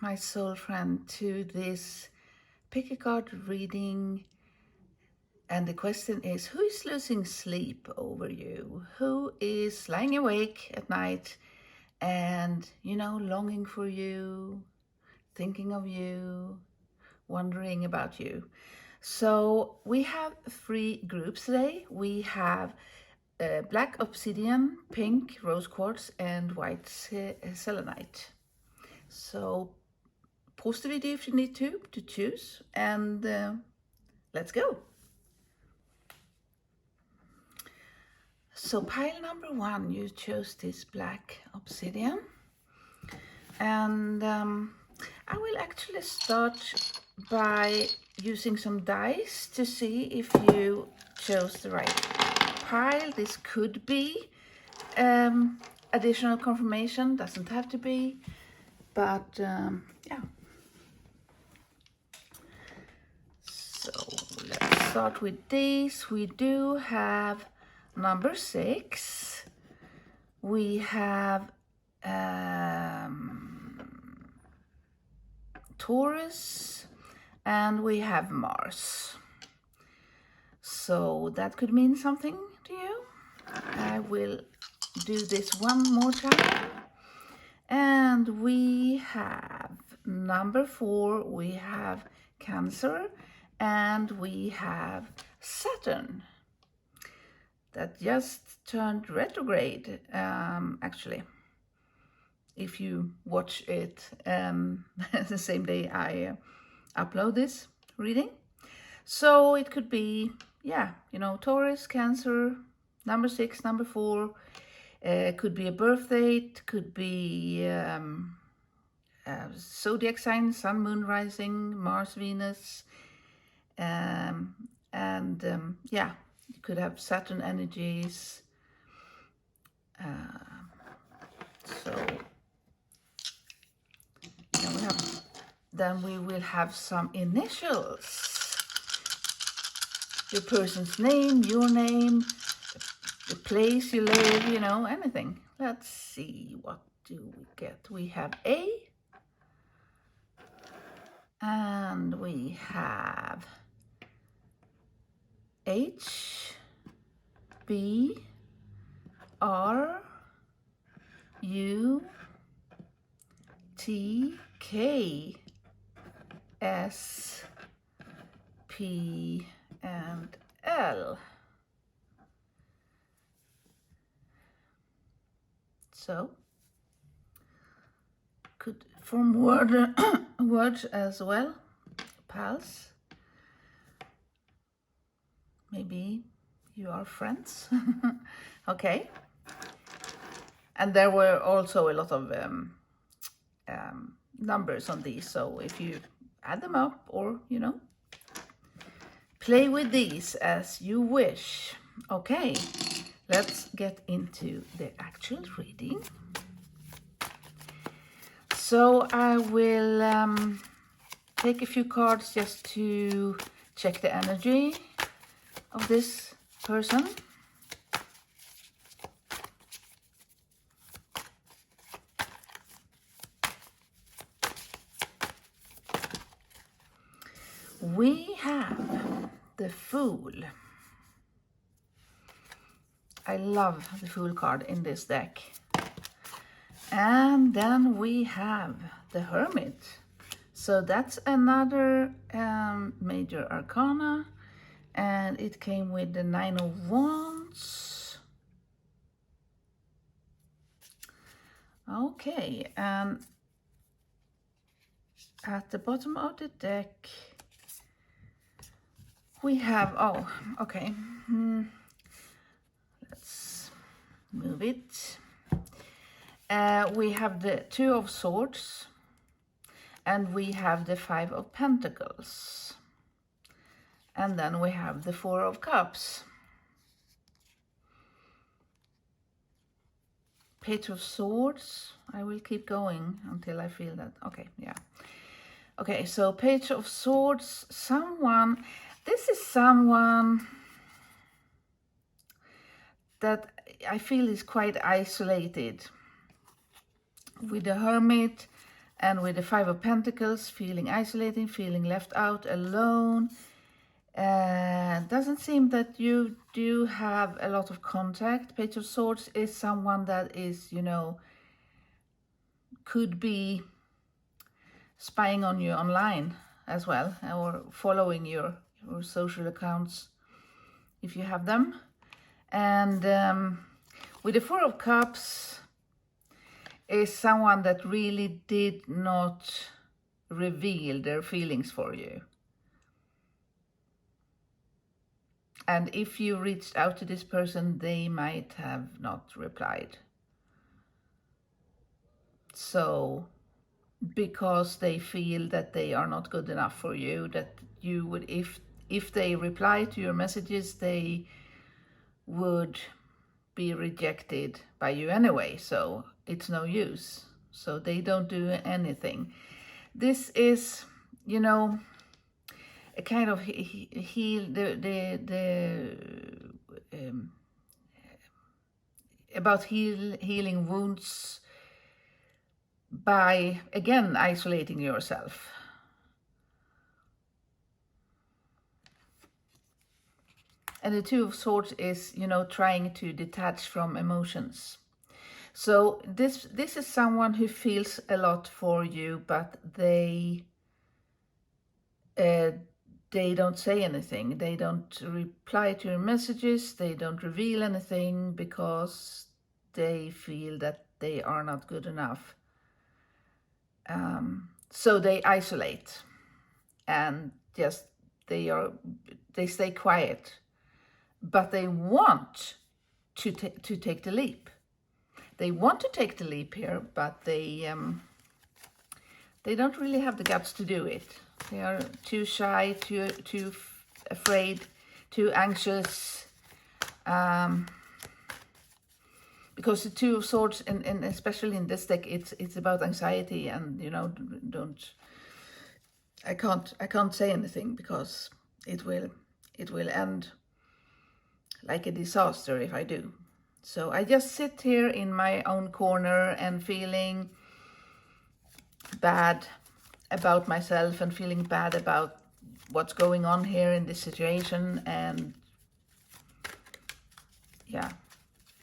my soul friend, to this pick a card reading. And the question is, who is losing sleep over you? Who is lying awake at night and, longing for you, thinking of you, wondering about you? So we have 3 groups today. We have black obsidian, pink rose quartz, and white selenite. So pause the video if you need to choose, and let's go. So pile number 1, you chose this black obsidian, and I will actually start by using some dice to see if you chose the right pile. This could be additional confirmation, doesn't have to be, but yeah. So let's start with these. We do have number 6. We have Taurus, and we have Mars. So that could mean something to you. I will do this one more time. And we have number 4, we have Cancer, and we have Saturn. That just turned retrograde, actually, if you watch it the same day I upload this reading. So it could be, Taurus, Cancer, number 6, number 4. Could be a birth date, could be zodiac sign, sun, moon, rising, Mars, Venus, you could have Saturn energies. Then we will have some initials. Your person's name, your name, the place you live, anything. Let's see, what do we get? We have A, and we have H, B, R, U, T, K, S, P, and L. So could form words as well, pals. Maybe you are friends. Okay. And there were also a lot of numbers on these, so if you add them up or play with these as you wish. Okay, let's get into the actual reading. So I will take a few cards just to check the energy of this person. We have the Fool. I love the Fool card in this deck. And then we have the Hermit. So that's another major arcana. And it came with the 9 of Wands. Okay, and at the bottom of the deck, we have, let's move it. We have the 2 of Swords, and we have the 5 of Pentacles. And then we have the 4 of Cups. Page of Swords. I will keep going until I feel that, okay, yeah. Okay, so Page of Swords, this is someone that I feel is quite isolated. With the Hermit, And with the Five of Pentacles, feeling isolating, feeling left out, alone. Doesn't seem that you do have a lot of contact. Page of Swords is someone that is, you know, could be spying on you online as well, or following your social accounts if you have them. And with the Four of Cups is someone that really did not reveal their feelings for you. And if you reached out to this person, they might have not replied. So, because they feel that they are not good enough for you, that you would, if they reply to your messages, they would be rejected by you anyway, so it's no use. So they don't do anything. This is, you know, a kind of about healing wounds by, again, isolating yourself. And the Two of Swords is, you know, trying to detach from emotions. So this is someone who feels a lot for you, but they don't say anything. They don't reply to your messages. They don't reveal anything because they feel that they are not good enough. So they isolate and just they stay quiet, but they want to take the leap. They want to take the leap here, but they don't really have the guts to do it. They are too shy, too afraid, too anxious. Because the Two of Swords, and especially in this deck, it's about anxiety, and you know, I can't say anything because it will end like a disaster if I do. So I just sit here in my own corner and feeling bad about myself and feeling bad about what's going on here in this situation, and yeah,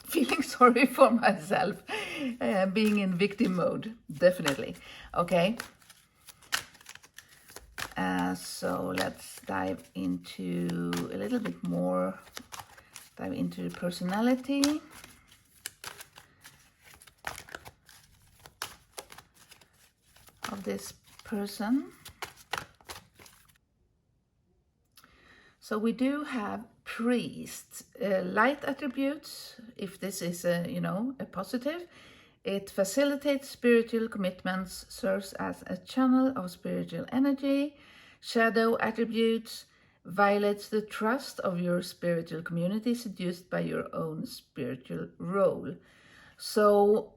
feeling sorry for myself, being in victim mode, definitely. Okay, so let's dive into a little bit more, dive into the personality. Of this person. So we do have priest, light attributes. If this is a, you know, a positive, it facilitates spiritual commitments, serves as a channel of spiritual energy. Shadow attributes, violates the trust of your spiritual community, seduced by your own spiritual role. So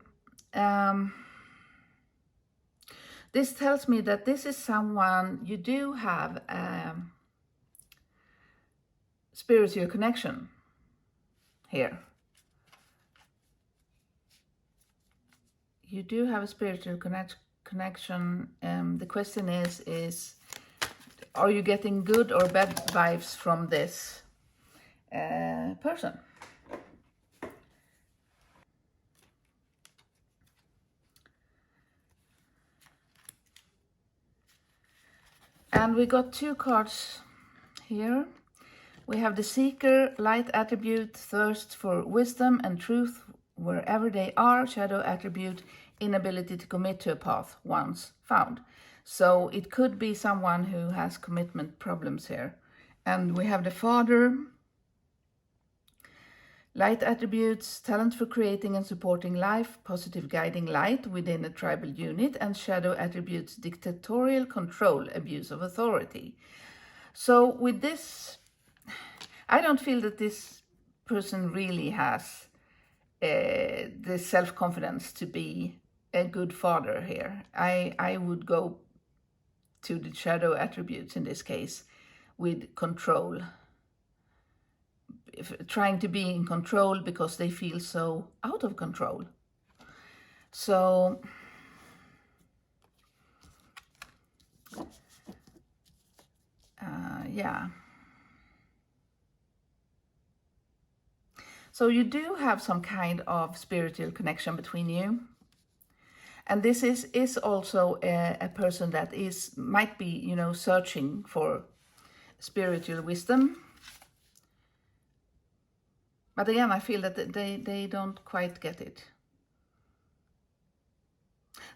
this tells me that this is someone you do have a spiritual connection here. You do have a spiritual connection. The question is are you getting good or bad vibes from this person? And we got two cards here. We have the Seeker, light attribute, thirst for wisdom and truth wherever they are. Shadow attribute, inability to commit to a path once found. So it could be someone who has commitment problems here. And we have the Father, light attributes, talent for creating and supporting life, positive guiding light within a tribal unit, and shadow attributes, dictatorial control, abuse of authority. So with this, I don't feel that this person really has the self-confidence to be a good father here. I would go to the shadow attributes in this case with control. Trying to be in control because they feel so out of control. So yeah. So you do have some kind of spiritual connection between you. And this is also a person that might be, you know, searching for spiritual wisdom. But again, I feel that they don't quite get it.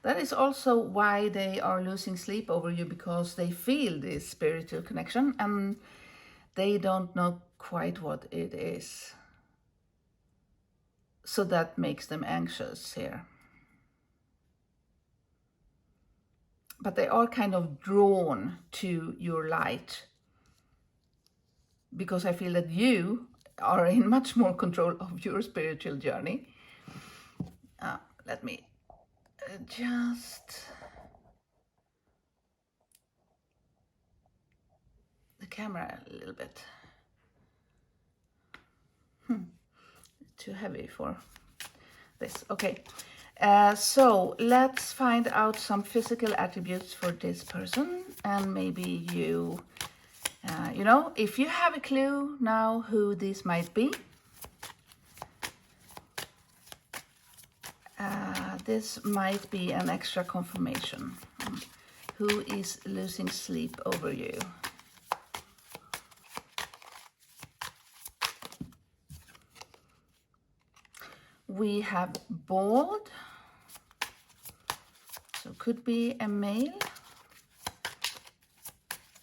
That is also why they are losing sleep over you, because they feel this spiritual connection and they don't know quite what it is. So that makes them anxious here. But they are kind of drawn to your light, because I feel that you are in much more control of your spiritual journey. Let me adjust the camera a little bit. Too heavy for this. Okay. So let's find out some physical attributes for this person, and maybe you know, if you have a clue now who this might be, this might be an extra confirmation. Who is losing sleep over you? We have bald, so could be a male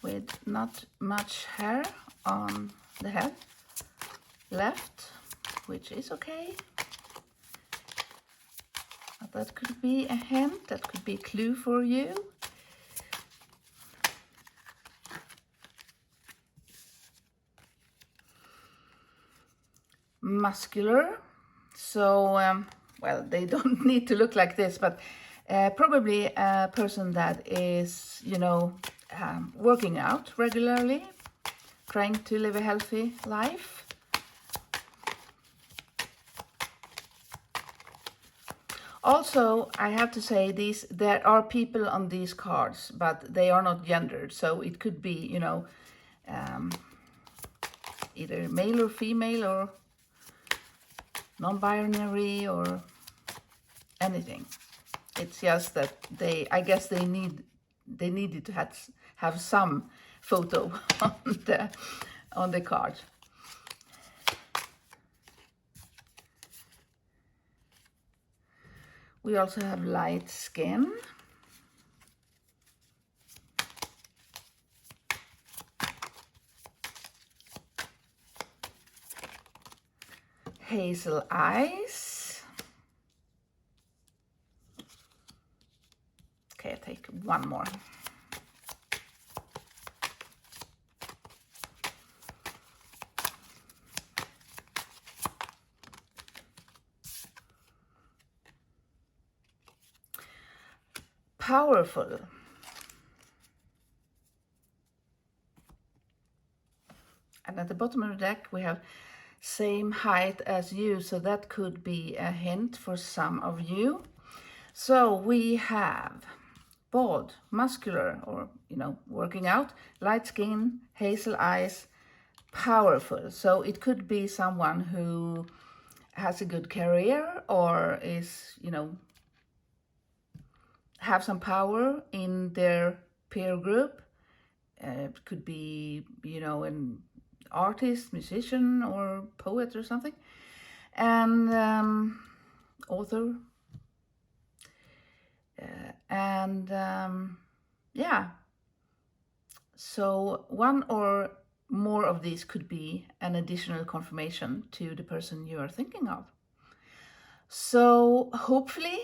with not much hair on the head left, which is okay. But that could be a hint, that could be a clue for you. Muscular, so well, they don't need to look like this, but probably a person that is, you know, working out regularly, trying to live a healthy life. Also, I have to say, there are people on these cards, but they are not gendered, so it could be, you know, either male or female or non-binary or anything. It's just that I guess they needed to have some photo on the card. We also have light skin. Hazel eyes. Okay, I'll take one more. Powerful. And at the bottom of the deck we have same height as you, so that could be a hint for some of you. So we have bald, muscular, or, you know, working out, light skin, hazel eyes, powerful. So it could be someone who has a good career or is, you know, have some power in their peer group. It could be, you know, an artist, musician, or poet or something, and author, yeah. So one or more of these could be an additional confirmation to the person you are thinking of. So hopefully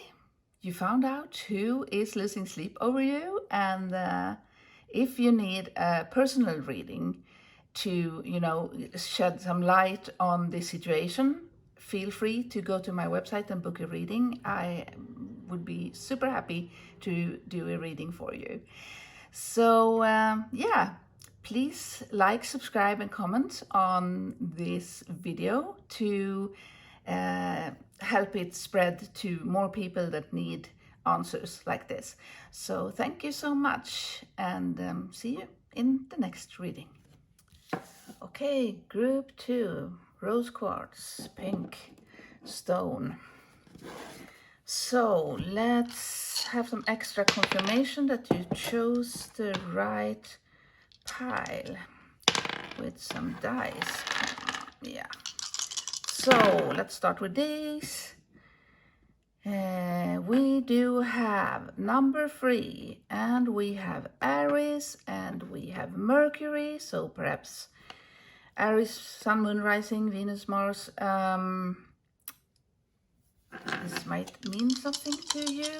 you found out who is losing sleep over you, and if you need a personal reading to, you know, shed some light on this situation, feel free to go to my website and book a reading. I would be super happy to do a reading for you. So yeah, please like, subscribe, and comment on this video to help it spread to more people that need answers like this. So thank you so much, and see you in the next reading. Okay, group 2, rose quartz, pink stone. So let's have some extra confirmation that you chose the right pile with some dice. Yeah. So let's start with these. We do have number 3, and we have Aries, and we have Mercury. So perhaps Aries, Sun, Moon, Rising, Venus, Mars. This might mean something to you.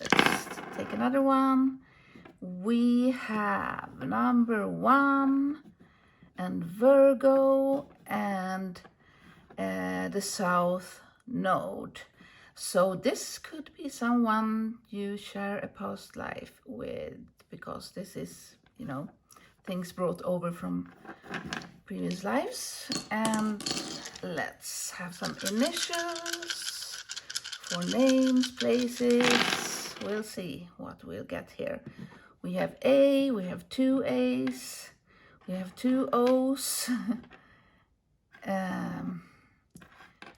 Let's take another one. We have number 1 and Virgo and the South Node. So this could be someone you share a past life with, because this is, you know, things brought over from previous lives. And let's have some initials for names, places. We'll see what we'll get here. We have A, we have 2 A's, we have 2 O's,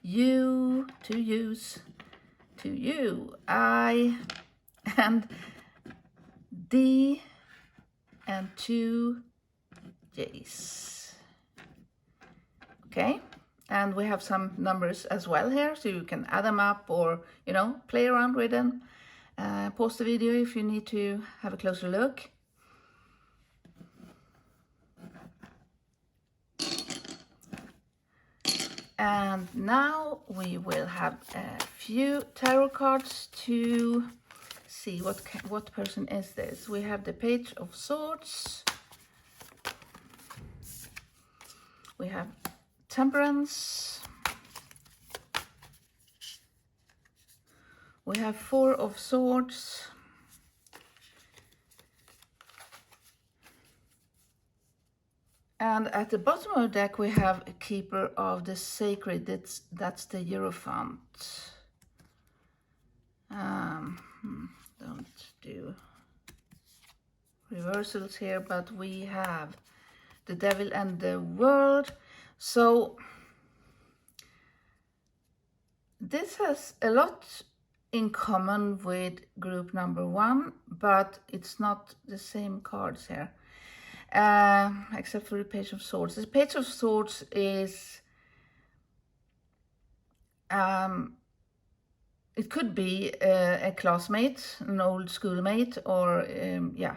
U, 2 U's, 2 U, I, and D, and 2 J's. Okay, and we have some numbers as well here, so you can add them up or, you know, play around with them. Pause the video if you need to have a closer look. And now we will have a few tarot cards to see what person is this. We have the Page of Swords. We have Temperance. We have 4 of Swords. And at the bottom of the deck we have a Keeper of the Sacred. That's the Hierophant. Don't do reversals here, but we have the Devil and the World. So this has a lot in common with group number 1, but it's not the same cards here. Except for the Page of Swords. The Page of Swords is, it could be a classmate, an old schoolmate, or yeah,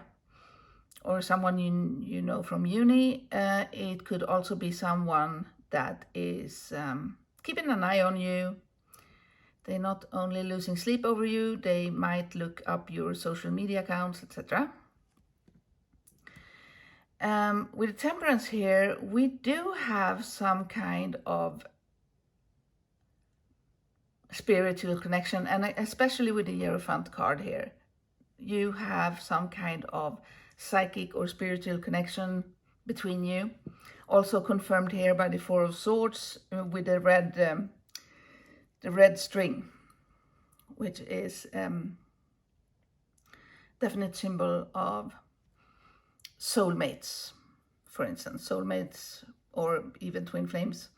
or someone you know from uni. It could also be someone that is keeping an eye on you. They're not only losing sleep over you, they might look up your social media accounts, etc. With Temperance here, we do have some kind of spiritual connection, and especially with the Hierophant card here, you have some kind of psychic or spiritual connection between you. Also confirmed here by the 4 of Swords with the red string, which is definite symbol of soulmates, for instance, soulmates or even twin flames.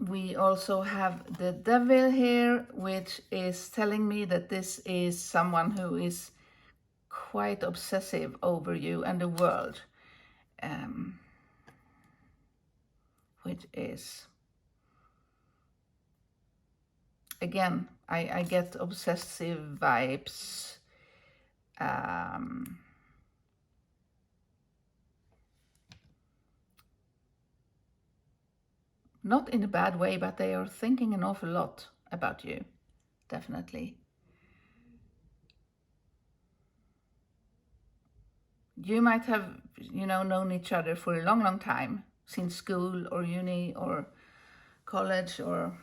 We also have the Devil here, which is telling me that this is someone who is quite obsessive over you and the world, which is, again, I get obsessive vibes. Not in a bad way, but they are thinking an awful lot about you, definitely. You might have, you know, known each other for a long, long time, since school or uni or college or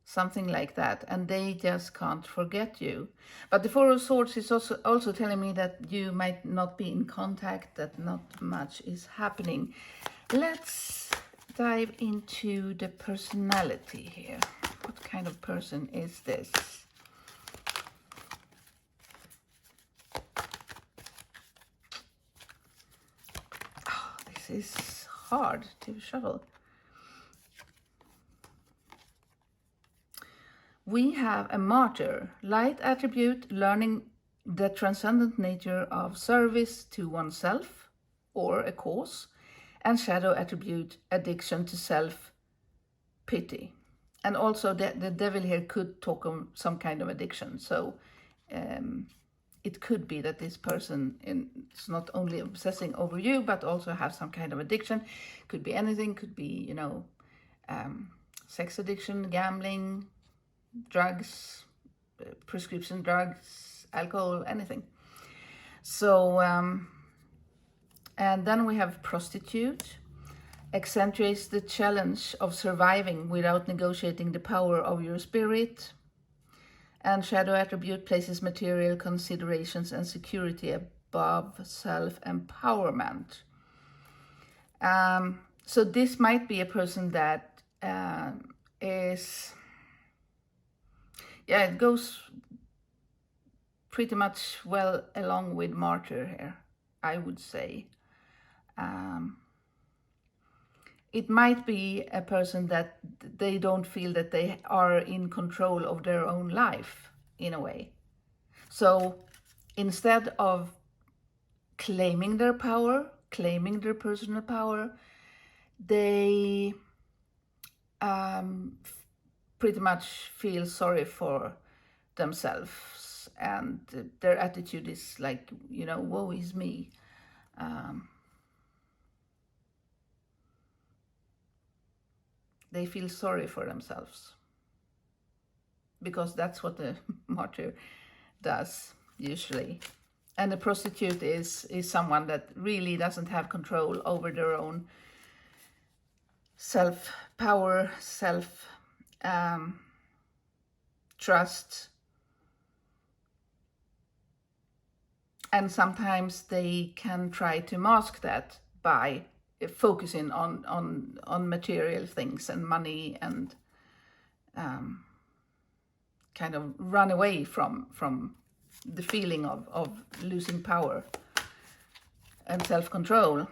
something like that, and they just can't forget you. But the 4 of Swords is also telling me that you might not be in contact, that not much is happening. Let's dive into the personality here. What kind of person is this? is hard to shuffle. We have a martyr, light attribute, learning the transcendent nature of service to oneself or a cause, and shadow attribute, addiction to self-pity. And also the devil here could talk of some kind of addiction. So it could be that this person is not only obsessing over you, but also have some kind of addiction. Could be anything, could be, you know, sex addiction, gambling, drugs, prescription drugs, alcohol, anything. So, and then we have prostitute, accentuates the challenge of surviving without negotiating the power of your spirit. And shadow attribute places material considerations and security above self-empowerment. So this might be a person that is, yeah, it goes pretty much well along with martyr here, I would say. It might be a person that they don't feel that they are in control of their own life, in a way. So instead of claiming their power, claiming their personal power, they pretty much feel sorry for themselves. And their attitude is like, you know, woe is me. They feel sorry for themselves, because that's what the martyr does usually. And the prostitute is someone that really doesn't have control over their own self-power, self-trust. And sometimes they can try to mask that by focusing on material things and money, and kind of run away from the feeling of losing power and self-control.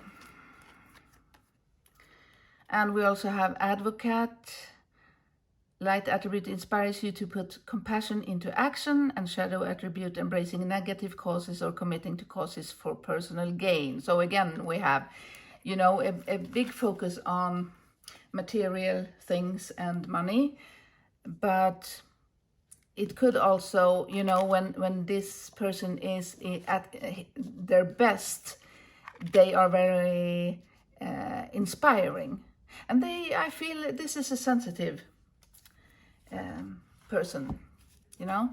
And we also have advocate. Light attribute inspires you to put compassion into action, and shadow attribute embracing negative causes or committing to causes for personal gain. So again, we have, you know, a big focus on material things and money, but it could also, you know, when this person is at their best, they are very inspiring. And I feel this is a sensitive person, you know.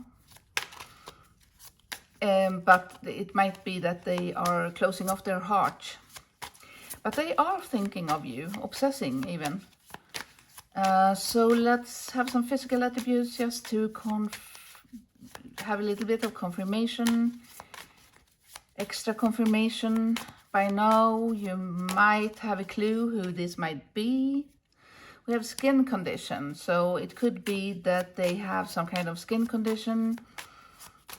But it might be that they are closing off their heart. But they are thinking of you, obsessing even. So let's have some physical attributes just to have a little bit of confirmation, extra confirmation. By now you might have a clue who this might be. We have skin condition, so it could be that they have some kind of skin condition,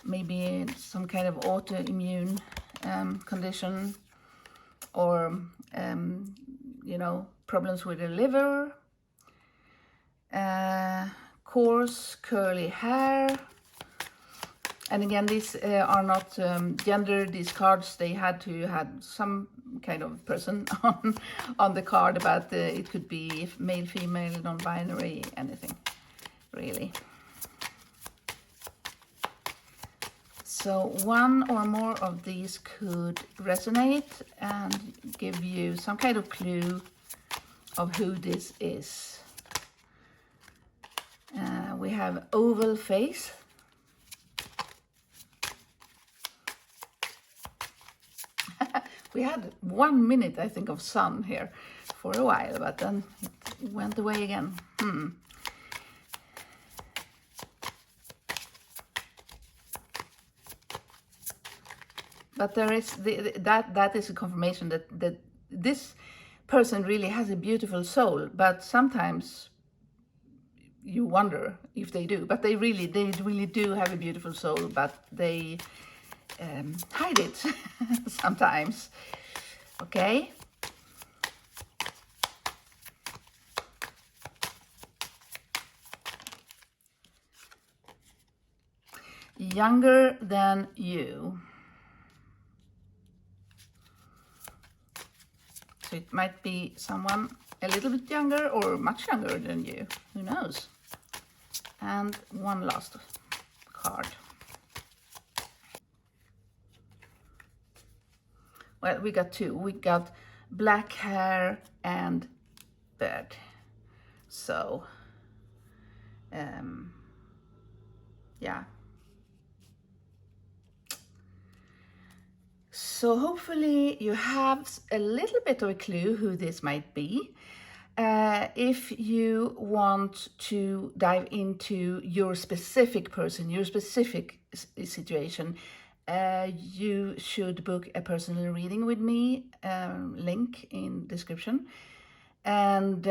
maybe some kind of autoimmune condition, or you know, problems with the liver, coarse curly hair. And again, these are not gender, these cards. They had to have some kind of person on the card, but it could be male, female, non-binary, anything, really. So one or more of these could resonate and give you some kind of clue of who this is. We have oval face. We had 1 minute, I think, of sun here for a while, but then it went away again. But there is that is a confirmation that this person really has a beautiful soul, but sometimes you wonder if they do. But they really do have a beautiful soul, but they hide it sometimes. Okay, younger than you. So it might be someone a little bit younger or much younger than you. Who knows? And one last card. Well, we got two. We got black hair and beard. So, yeah. So hopefully you have a little bit of a clue who this might be. If you want to dive into your specific person, your specific situation, you should book a personal reading with me, link in description. And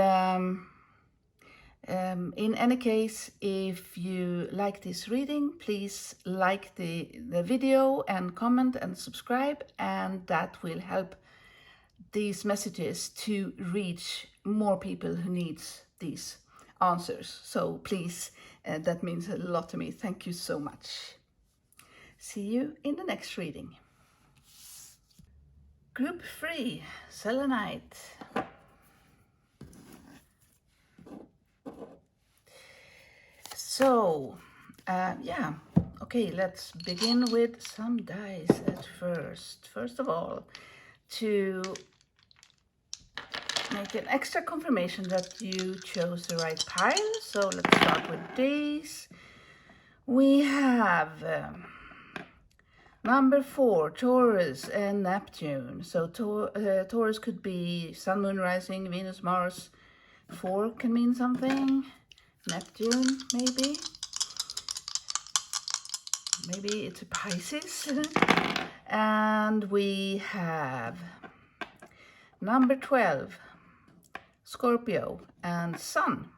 in any case, if you like this reading, please like the video and comment and subscribe, and that will help these messages to reach more people who needs these answers. So please, that means a lot to me. Thank you so much. See you in the next reading. Group 3, Selenite. So, yeah, okay, let's begin with some dice at first. First of all, to make an extra confirmation that you chose the right pile. So let's start with these. We have number 4, Taurus and Neptune. So Taurus could be Sun, Moon, Rising, Venus, Mars. 4 can mean something. Neptune, maybe. Maybe it's a Pisces. And we have number 12, Scorpio and Sun.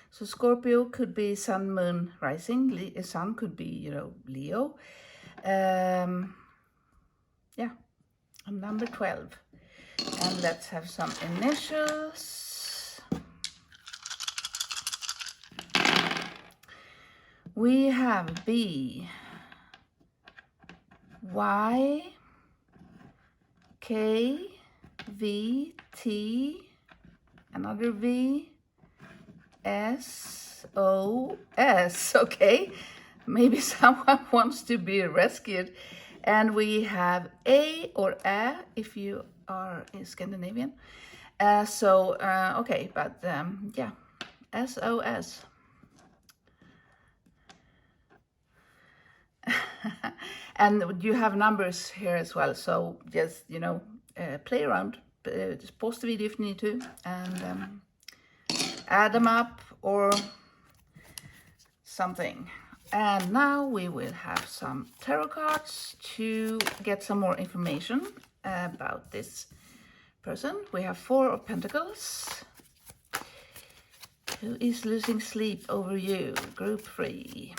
So Scorpio could be Sun, Moon, Rising. Sun could be, Leo. Yeah, and number 12. And let's have some initials. We have B, Y, K, V, T, another V, S, O, S. Okay, maybe someone wants to be rescued. And we have A or A if you are Scandinavian. Okay, but yeah, SOS. And you have numbers here as well, so just play around, just pause the video if you need to, and add them up or something. And now we will have some tarot cards to get some more information about this person. We have 4 of Pentacles. Who is losing sleep over you? Group 3.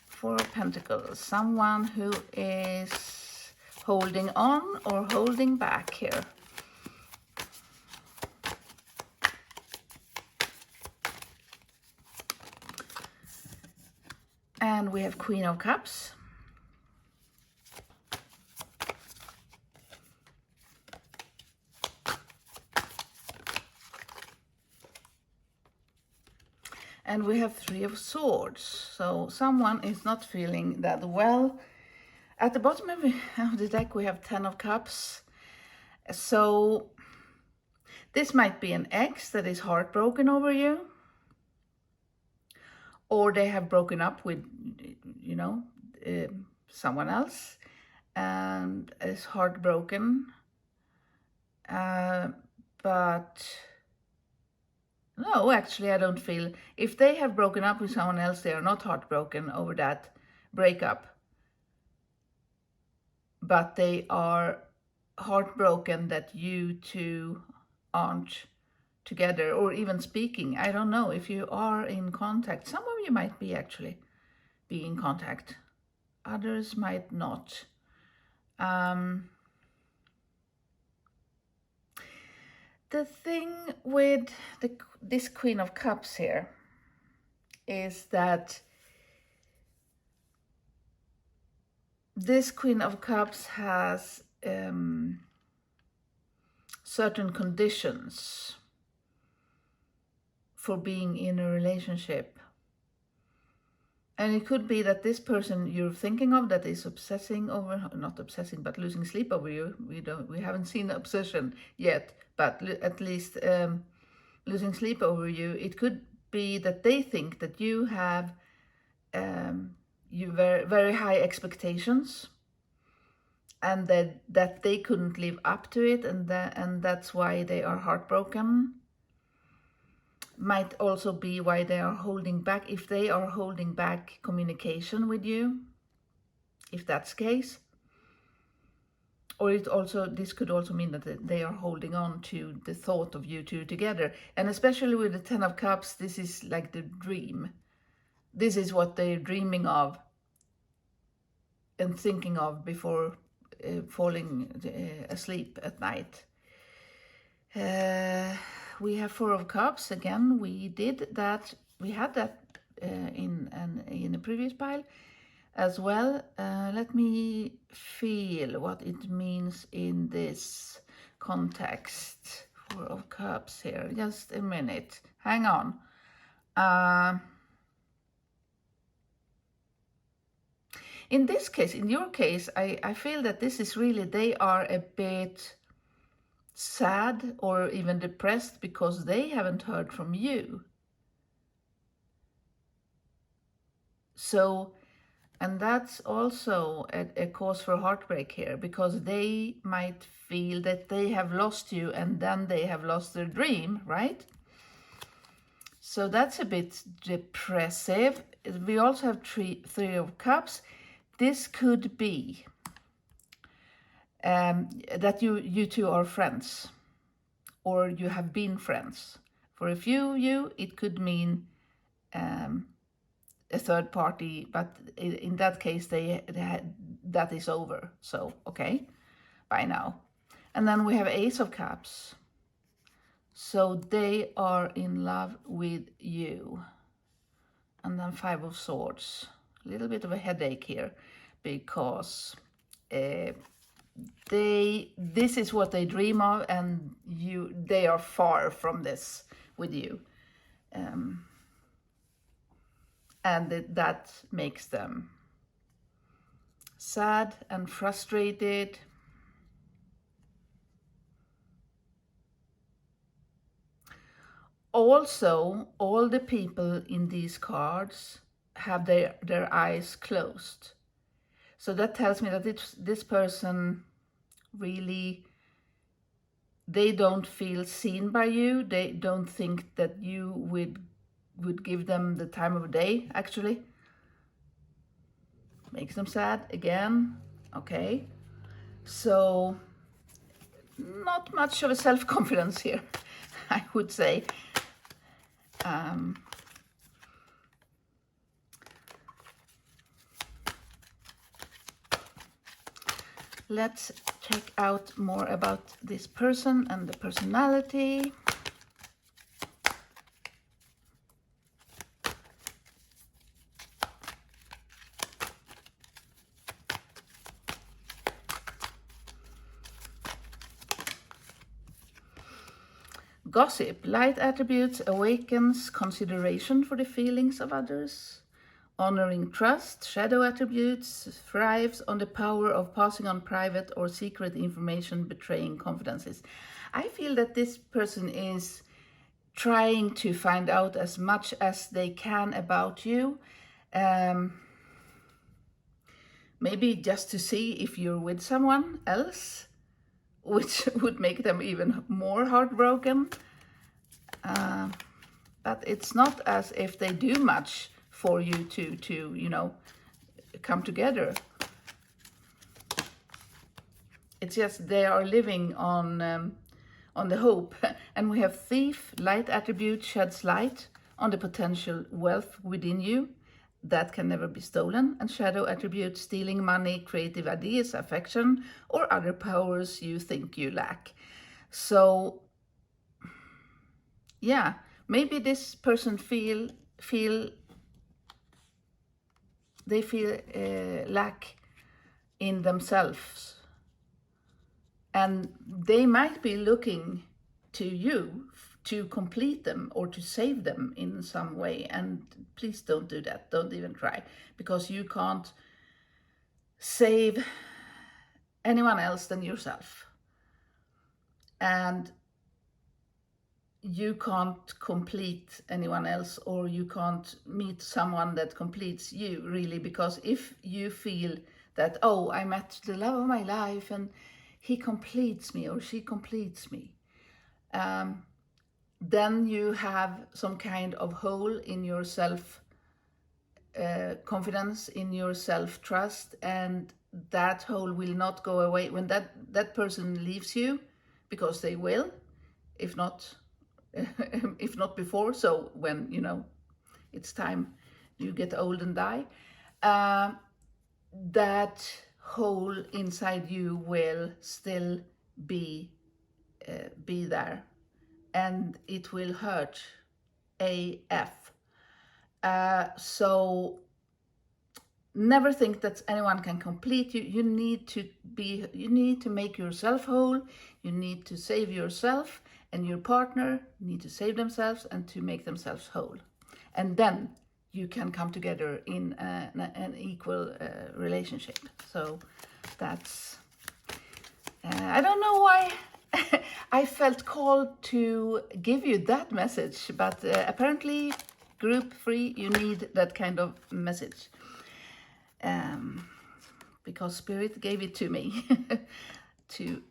4 of Pentacles, someone who is holding on or holding back here. And we have Queen of Cups. And we have 3 of Swords. So someone is not feeling that well. At the bottom of the deck we have 10 of Cups. So this might be an ex that is heartbroken over you. Or they have broken up with, someone else and is heartbroken. But no, actually, I don't feel, if they have broken up with someone else, they are not heartbroken over that breakup. But they are heartbroken that you two aren't together or even speaking. I don't know if you are in contact. Some of you might be actually be in contact. Others might not. The thing with this Queen of Cups here is that this Queen of Cups has certain conditions for being in a relationship. And it could be that this person you're thinking of that is obsessing over, not obsessing, but losing sleep over you. We haven't seen obsession yet, but at least losing sleep over you. It could be that they think that you have you very, very high expectations, and that they couldn't live up to it, and that's why they are heartbroken. Might also be why they are holding back, if they are holding back communication with you, if that's the case. Or this could also mean that they are holding on to the thought of you two together. And especially with the Ten of Cups, this is like the dream. This is what they're dreaming of and thinking of before falling asleep at night. We have Four of Cups again. We did that. We had that in a previous pile as well. Let me feel what it means in this context. Four of Cups here. Just a minute. Hang on. In this case, in your case, I feel that this is really, they are a bit sad or even depressed because they haven't heard from you. So, and that's also a cause for heartbreak here, because they might feel that they have lost you and then they have lost their dream, right? So that's a bit depressive. We also have Three of Cups. This could be that you two are friends, or you have been friends. For a few of you, it could mean a third party, but in that case, that is over. So, okay, bye now. And then we have Ace of Cups. So they are in love with you. And then Five of Swords. A little bit of a headache here, because this is what they dream of, and they are far from this with you, and that makes them sad and frustrated. Also, all the people in these cards have their eyes closed. So that tells me that this person really, they don't feel seen by you. They don't think that you would give them the time of day, actually. Makes them sad again. Okay. So not much of a self-confidence here, I would say. Let's check out more about this person and the personality. Gossip, light attributes, awakens consideration for the feelings of others. Honoring trust, shadow attributes, thrives on the power of passing on private or secret information, betraying confidences. I feel that this person is trying to find out as much as they can about you. Maybe just to see if you're with someone else, which would make them even more heartbroken. But it's not as if they do much for you to come together. It's just they are living on the hope. And we have Thief, light attribute, sheds light on the potential wealth within you that can never be stolen. And shadow attribute, stealing money, creative ideas, affection, or other powers you think you lack. So yeah, maybe this person feel lack in themselves. And they might be looking to you to complete them or to save them in some way. And please don't do that. Don't even try, because you can't save anyone else than yourself. And you can't complete anyone else, or you can't meet someone that completes you, really, because if you feel that, oh, I met the love of my life and he completes me or she completes me, then you have some kind of hole in your self confidence, in your self-trust, and that hole will not go away when that person leaves you, because they will, if not if not before, so when, you know, it's time you get old and die, that hole inside you will still be there, and it will hurt AF. So never think that anyone can complete you. You need to make yourself whole. You need to save yourself, and your partner need to save themselves and to make themselves whole. And then you can come together in an equal relationship. So that's, I don't know why I felt called to give you that message, but apparently group 3, you need that kind of message. Because Spirit gave it to me to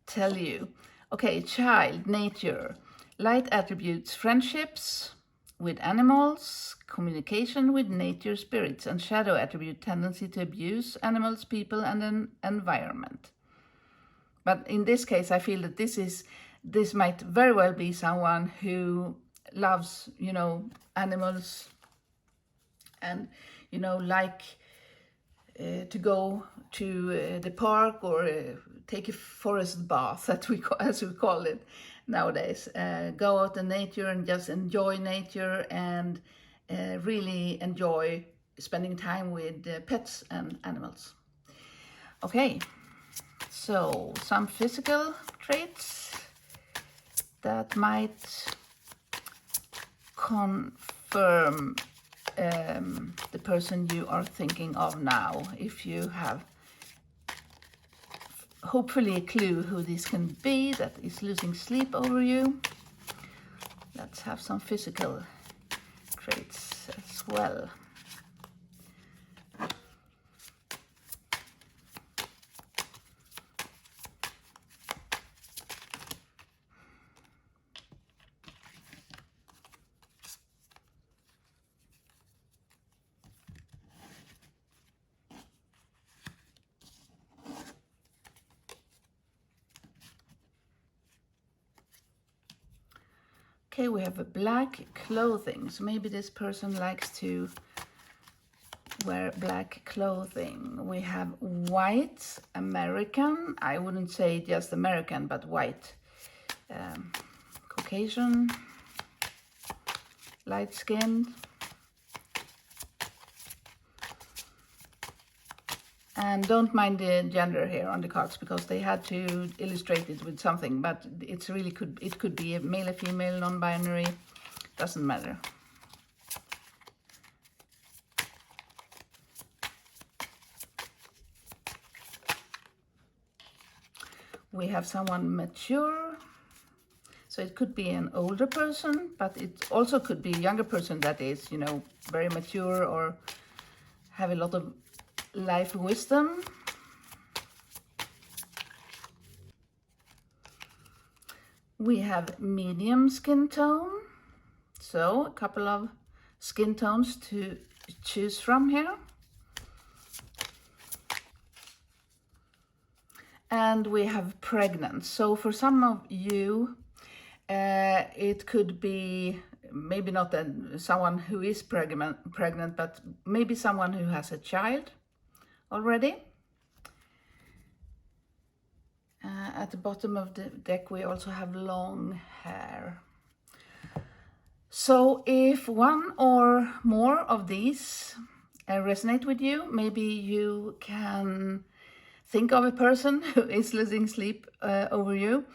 tell you. Okay, child, nature, light attributes, friendships with animals, communication with nature spirits, and shadow attribute, tendency to abuse animals, people, and an environment. But in this case, I feel that this might very well be someone who loves, you know, animals, and, you know, like to go to the park, or take a forest bath, as we call it nowadays. Go out in nature and just enjoy nature, and really enjoy spending time with pets and animals. Okay, so some physical traits that might confirm the person you are thinking of now, if you have hopefully a clue who this can be that is losing sleep over you. Let's have some physical traits as well. Okay, we have a black clothing. So maybe this person likes to wear black clothing. We have white, American. I wouldn't say just American, but white. Caucasian, light skinned. And don't mind the gender here on the cards, because they had to illustrate it with something, but it could be a male or female, non-binary, doesn't matter. We have someone mature, so it could be an older person, but it also could be a younger person that is, you know, very mature or have a lot of life wisdom. We have medium skin tone, so a couple of skin tones to choose from here. And we have pregnant. So for some of you, it could be maybe not someone who is pregnant, but maybe someone who has a child already. At the bottom of the deck, we also have long hair. So if one or more of these resonate with you, maybe you can think of a person who is losing sleep over you.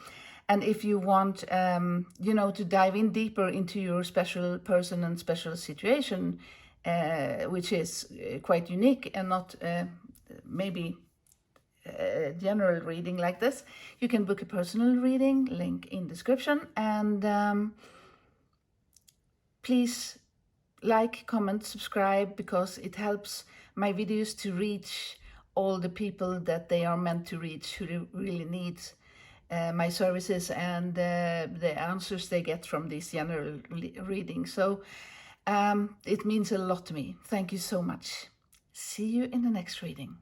And if you want, you know, to dive in deeper into your special person and special situation, which is quite unique and not maybe a general reading like this, you can book a personal reading, link in description. And please like, comment, subscribe, because it helps my videos to reach all the people that they are meant to reach, who really need my services and the answers they get from this general reading. So it means a lot to me. Thank you so much. See you in the next reading.